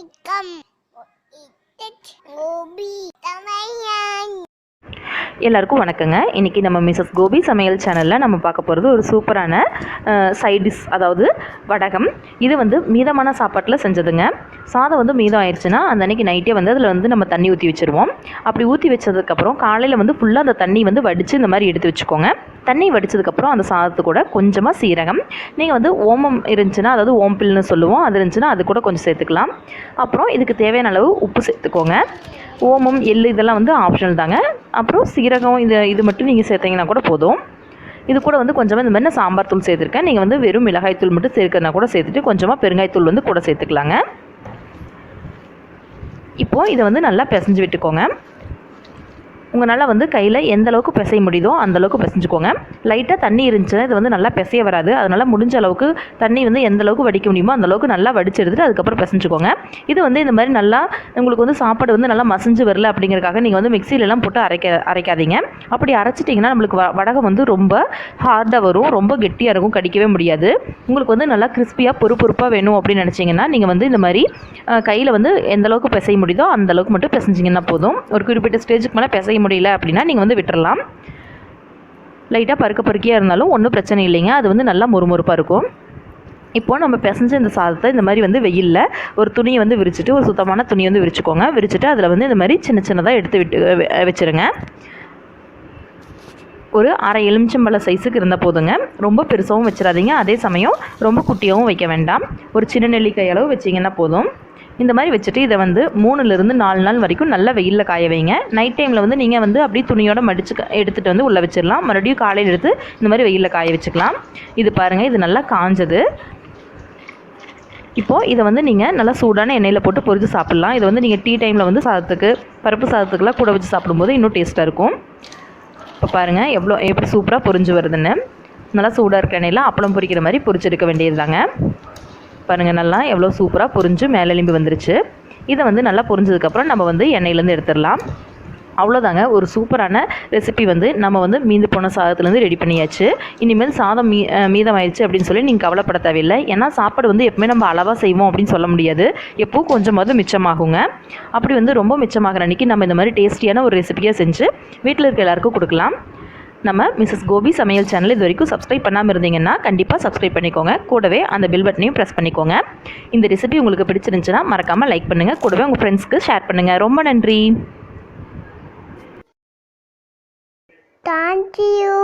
ஐக்கம் கோபி தமையன். எல்லாருக்கும் வணக்கங்க. இன்றைக்கி நம்ம மிஸ்ஸஸ் கோபி சமையல் சேனலில் நம்ம பார்க்க போகிறது ஒரு சூப்பரான சைட் டிஷ், அதாவது வடகம். இது வந்து மீதமான சாப்பாட்டில் செஞ்சதுங்க. சாதம் வந்து மீதம் ஆயிடுச்சுன்னா அந்த அன்றைக்கி நைட்டே வந்து அதில் வந்து நம்ம தண்ணி ஊற்றி வச்சுருவோம். அப்படி ஊற்றி வச்சதுக்கப்புறம் காலையில் வந்து ஃபுல்லாக அந்த தண்ணி வந்து வடித்து இந்த மாதிரி எடுத்து வச்சுக்கோங்க. தண்ணி வடித்ததுக்கப்புறம் அந்த சாதத்து கூட கொஞ்சமாக சீரகம், நீங்கள் வந்து ஓமம் இருந்துச்சுன்னா, அதாவது ஓம்பில்னு சொல்லுவோம், அது இருந்துச்சுன்னா அது கூட கொஞ்சம் சேர்த்துக்கலாம். அப்புறம் இதுக்கு தேவையான அளவு உப்பு சேர்த்துக்கோங்க. ஓமம், எள்ளு இதெல்லாம் வந்து ஆப்ஷனல் தாங்க. அப்புறம் சீரகம் இது மட்டும் நீங்கள் சேர்த்திங்கன்னா கூட போதும். இது கூட வந்து கொஞ்சமாக இந்த மாதிரி சாம்பார் தூள் சேர்த்துருக்கேன். நீங்கள் வந்து வெறும் மிளகாய் தூள் மட்டும் சேர்க்கறதுனா கூட சேர்த்துட்டு கொஞ்சமாக பெருங்காயத்தூள் வந்து கூட சேர்த்துக்கலாங்க. இப்போது இதை வந்து நல்லா பிசைஞ்சு விட்டுக்கோங்க. உங்களால் வந்து கையில் எந்த அளவுக்கு பிசைய முடியுதோ அந்தளவுக்கு பிசைஞ்சுக்கோங்க. லைட்டாக தண்ணி இருந்துச்சுன்னா இது வந்து நல்லா பிசைய வராது. அதனால் முடிஞ்ச அளவுக்கு தண்ணி வந்து எந்த அளவுக்கு வடிக்க முடியுமோ அந்தளவுக்கு நல்லா வடிச்சு எடுத்துகிட்டு அதுக்கப்புறம் பிசைஞ்சுக்கோங்க. இது வந்து இந்த மாதிரி நல்லா உங்களுக்கு வந்து சாப்பாடு வந்து நல்லா மசிஞ்சு வரல அப்படிங்கிறதுக்காக நீங்கள் வந்து மிக்சிலெலாம் போட்டு அரைக்காதீங்க. அப்படி அரைச்சிட்டிங்கன்னா நம்மளுக்கு வடகம் வந்து ரொம்ப ஹார்டாக வரும், ரொம்ப கெட்டியாக இருக்கும், கடிக்கவே முடியாது. உங்களுக்கு வந்து நல்லா கிறிஸ்பியாக பொறுப்பாக வேணும் அப்படின்னு நினச்சிங்கன்னா நீங்கள் வந்து இந்த மாதிரி கையில் வந்து எந்த அளவுக்கு பிசைய முடியுதோ அந்தளவுக்கு மட்டும் பிசைஞ்சிங்கன்னா போதும். ஒரு குறிப்பிட்ட ஸ்டேஜுக்கு மேலே பிசைய முடியல அப்படின்னா நீங்கள் வந்து விட்டுறலாம். லைட்டாக பருக்கியாக இருந்தாலும் ஒன்றும் பிரச்சனை இல்லைங்க. அது வந்து நல்லா மொறுமொறுப்பாக இருக்கும். இப்போது நம்ம பிசைஞ்ச இந்த சாதத்தை இந்த மாதிரி வந்து வெயிலில் ஒரு துணியை வந்து விரிச்சிட்டு, ஒரு சுத்தமான துணியை வந்து விரிச்சுக்கோங்க. விரிச்சிட்டு அதில் வந்து இந்த மாதிரி சின்னதாக எடுத்து வச்சுருங்க. ஒரு அரை எலுமிச்சம்பழ சைஸுக்கு இருந்தால் போதுங்க. ரொம்ப பெருசாகவும் வச்சிடாதீங்க, அதே சமயம் ரொம்ப குட்டியாகவும் வைக்க வேண்டாம். ஒரு சின்ன நெல்லிக்காய் அளவு வச்சிங்கன்னா போதும். இந்த மாதிரி வச்சுட்டு இதை வந்து 3லிருந்து 4 நாள் வரைக்கும் நல்லா வெயிலில் காய வைங்க. நைட் டைமில் வந்து நீங்கள் வந்து அப்படியே துணியோட மடித்து எடுத்துகிட்டு வந்து உள்ளே வச்சிடலாம். மறுபடியும் காலையில் எடுத்து இந்த மாதிரி வெயிலில் காய வச்சுக்கலாம். இது பாருங்கள், இது நல்லா காஞ்சது. இப்போது இதை வந்து நீங்கள் நல்லா சூடான எண்ணெயில் போட்டு பொரித்து சாப்பிட்லாம். இதை வந்து நீங்கள் டீ டைமில் வந்து பருப்பு சாதத்துக்கெலாம் கூட வச்சு சாப்பிடும்போது இன்னும் டேஸ்ட்டாக இருக்கும். இப்போ பாருங்கள் எப்படி சூப்பராக பொரிஞ்சு வருதுன்னு. நல்லா சூடாக இருக்க எண்ணெயில் அப்பளம் பொரிக்கிற மாதிரி பொரிச்செடுக்க வேண்டியது தாங்க. பாருங்கள், நல்லா எவ்வளோ சூப்பராக பொரிஞ்சு மேலே எலும்பி வந்துருச்சு. இதை வந்து நல்லா பொரிஞ்சதுக்கப்புறம் நம்ம வந்து எண்ணெயிலேருந்து எடுத்துடலாம். அவ்வளோதாங்க, ஒரு சூப்பரான ரெசிபி வந்து நம்ம வந்து மீந்து போன சாதத்துலேருந்து ரெடி பண்ணியாச்சு. இனிமேல் சாதம் மீதமாயிடுச்சு அப்படின்னு சொல்லி நீங்கள் கவலைப்பட தேவையில்லை. ஏன்னா சாப்பாடு வந்து எப்பவுமே நம்ம அளவாக செய்வோம் அப்படின்னு சொல்ல முடியாது. எப்போவும் கொஞ்சமாவது மிச்சமாகுங்க. அப்படி வந்து ரொம்ப மிச்சமாகிற அன்றைக்கி நம்ம இந்த மாதிரி டேஸ்டியான ஒரு ரெசிபியாக செஞ்சு வீட்டில் இருக்க எல்லாருக்கும் கொடுக்கலாம். நம்ம மிஸ்ஸஸ் கோபி சமையல் சேனல் இது வரைக்கும் சப்ஸ்கிரைப் பண்ணாமல் இருந்தீங்கன்னா கண்டிப்பாக சப்ஸ்கிரைப் பண்ணிக்கோங்க. கூடவே அந்த பெல் பட்டனையும் ப்ரெஸ் பண்ணிக்கோங்க. இந்த ரெசிபி உங்களுக்கு பிடிச்சிருந்துச்சுன்னா மறக்காமல் லைக் பண்ணுங்கள். கூடவே உங்கள் ஃப்ரெண்ட்ஸ்க்கு ஷேர் பண்ணுங்கள். ரொம்ப நன்றி. Thank you.